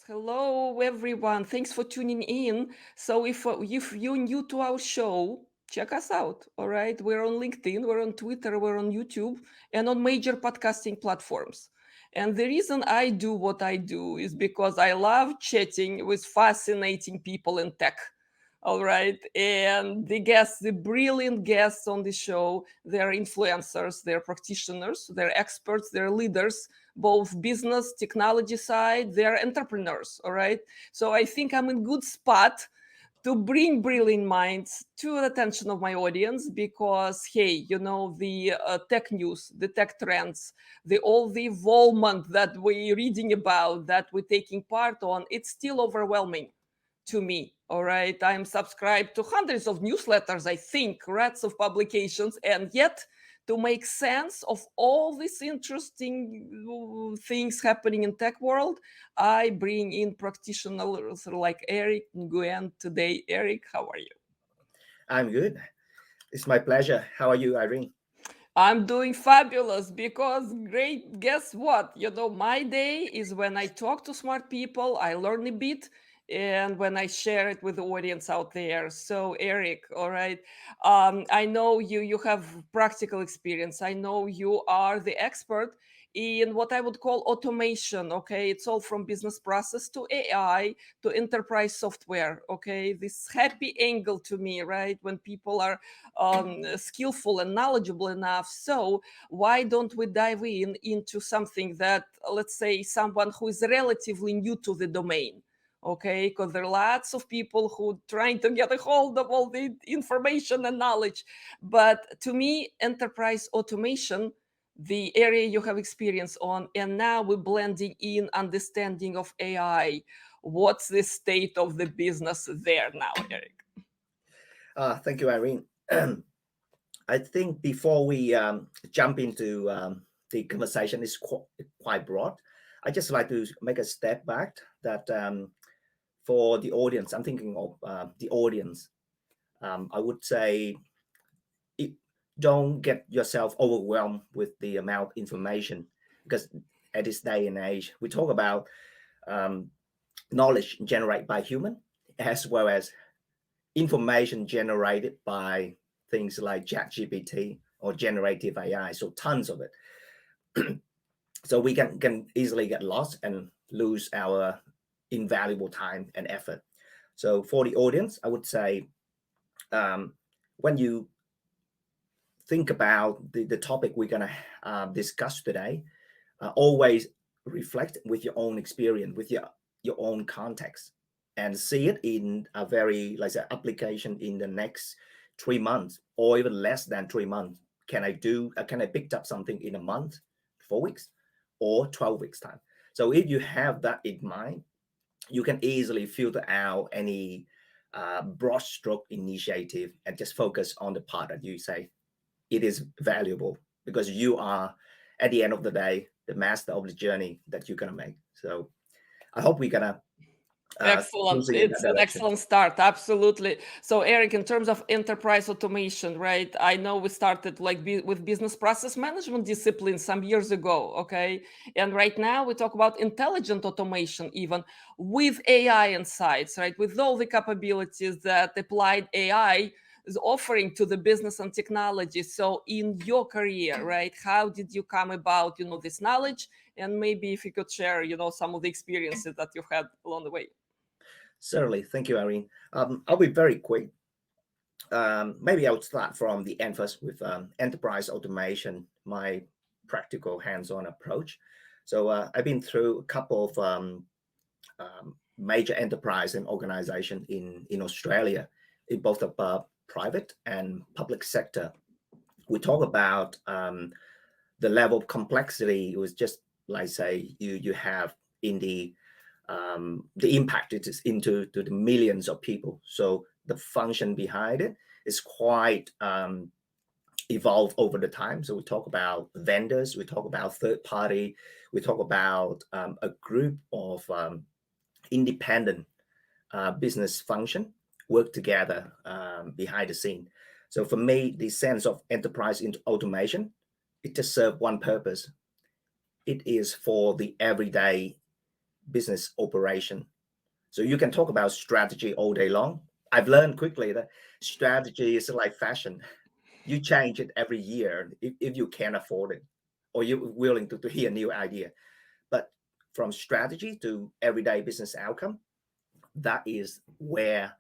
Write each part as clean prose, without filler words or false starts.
Hello, everyone. Thanks for tuning in. So, if you're new to our show, check us out. All right, we're on LinkedIn, we're on Twitter, we're on YouTube, and on major podcasting platforms. And the reason I do what I do is because I love chatting with fascinating people in tech. All right, and the brilliant guests on the show, they're influencers, they're practitioners, they're experts, they're leaders, both business technology side, they're entrepreneurs. All right, so I think I'm in good spot to bring brilliant minds to the attention of my audience because hey, the tech news, the tech trends, the all the involvement that we're reading about, that we're taking part on, it's still overwhelming to me. All right, I'm subscribed to hundreds of newsletters, I think, rats of publications, and yet to make sense of all these interesting things happening in tech world, I bring in practitioners like Eric Nguyen today. Eric, how are you? I'm good. It's my pleasure. How are you, Irene? I'm doing fabulous because great. Guess what? My day is when I talk to smart people, I learn a bit, and when I share it with the audience out there. So, Eric, all right, I know you have practical experience. I know you are the expert in what I would call automation. Okay, it's all from business process to AI to enterprise software. Okay, this happy angle to me, right? When people are skillful and knowledgeable enough. So why don't we dive in into something that, let's say, someone who is relatively new to the domain? Okay, because there are lots of people who trying to get a hold of all the information and knowledge. But to me, enterprise automation, the area you have experience on, and now we're blending in understanding of AI. What's the state of the business there now, Eric? Thank you, Irene. I think before we jump into the conversation, is quite broad. I just like to make a step back that for the audience, I'm thinking of the audience. I would say it, don't get yourself overwhelmed with the amount of information because at this day and age, we talk about um, knowledge generated by human as well as information generated by things like ChatGPT or generative AI. So tons of it. So we can easily get lost and lose our invaluable time and effort. So for the audience, I would say when you think about the topic we're going to discuss today, always reflect with your own experience, with your own context, and see it in a very like say application in the next 3 months or even less than 3 months. Can I pick up something in a month, 4 weeks, or 12 weeks time? So if you have that in mind, you can easily filter out any broad stroke initiative and just focus on the part that you say it is valuable because you are at the end of the day the master of the journey that you're gonna make. So I hope we're gonna Excellent. proceed in that It's an direction. excellent start. Absolutely. So, Eric, in terms of enterprise automation, right? I know we started like with business process management discipline some years ago. Okay. And right now we talk about intelligent automation, even with AI insights, right? With all the capabilities that applied AI is offering to the business and technology. So, in your career, right? How did you come about, this knowledge? And maybe if you could share, some of the experiences that you've had along the way. Certainly, thank you, Irene. I'll be very quick. Maybe I would start from the end first with enterprise automation, my practical hands-on approach. So I've been through a couple of major enterprise and organization in Australia, in both the private and public sector. We talk about the level of complexity. It was just like say you have in the impact it is into to the millions of people. So the function behind it is quite evolved over the time. So we talk about vendors, we talk about third party, we talk about a group of independent business function work together behind the scene. So for me, the sense of enterprise into automation, it just serves one purpose. It is for the everyday business operation. So you can talk about strategy all day long. I've learned quickly that strategy is like fashion. You change it every year if you can afford it, or you're willing to hear a new idea. But from strategy to everyday business outcome, that is where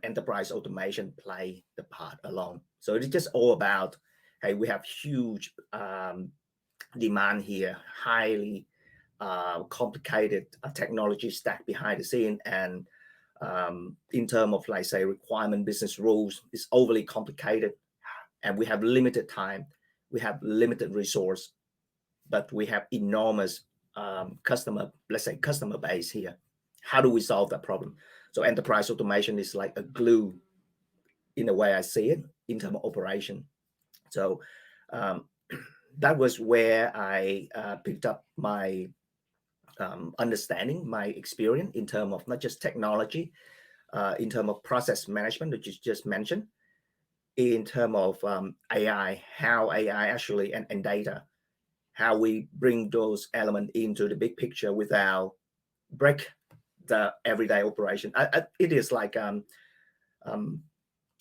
enterprise automation play the part alone. So it's just all about, hey, we have huge demand here, highly complicated technology stack behind the scene, and in terms of, like, say, requirement business rules, it's overly complicated, and we have limited time, we have limited resource, but we have enormous customer base here. How do we solve that problem? So enterprise automation is like a glue, in the way I see it, in terms of operation. So that was where I picked up my understanding, my experience in terms of not just technology, in terms of process management, which you just mentioned, in terms of AI, how AI actually, and data, how we bring those elements into the big picture without break the everyday operation. It is like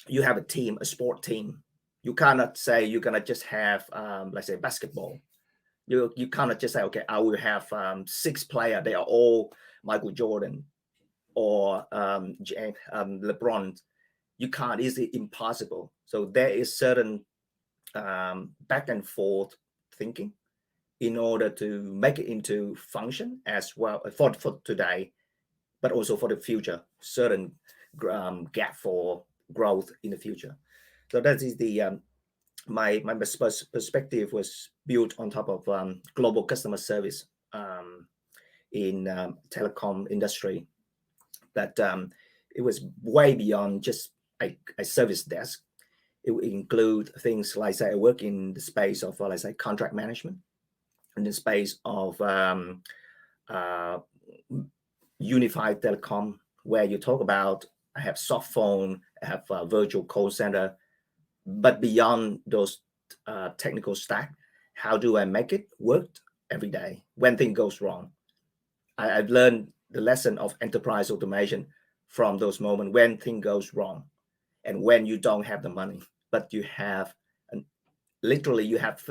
you have a team, a sport team. You cannot say you're gonna just have, let's say, basketball. You cannot just say, okay, I will have 6 players. They are all Michael Jordan or LeBron. You can't. It's impossible. So there is certain back and forth thinking in order to make it into function as well for today, but also for the future, certain gap for growth in the future. So that is the my perspective was built on top of global customer service in telecom industry. That it was way beyond just a service desk. It would include things like, say, I work in the space of, let's say, contract management, in the space of unified telecom, where you talk about, I have soft phone, I have a virtual call center, but beyond those technical stack, how do I make it work every day when things goes wrong? I've learned the lesson of enterprise automation from those moments when things goes wrong, and when you don't have the money, but you have, literally you have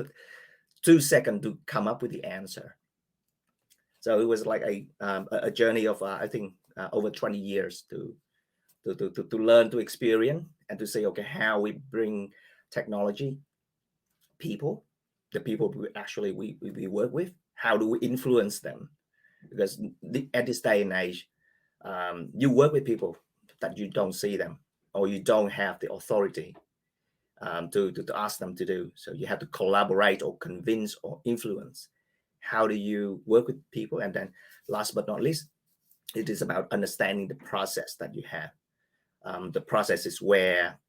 2 seconds to come up with the answer. So it was like a journey of I think over 20 years to learn, to experience, and to say, okay, how we bring technology, people, the people we actually we work with, how do we influence them? Because at this day and age, you work with people that you don't see them, or you don't have the authority to ask them to do. So you have to collaborate or convince or influence. How do you work with people? And then last but not least, it is about understanding the process that you have. The process is where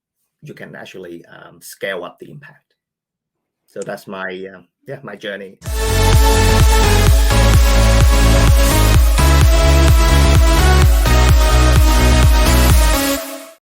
you can actually scale up the impact. So that's my my journey.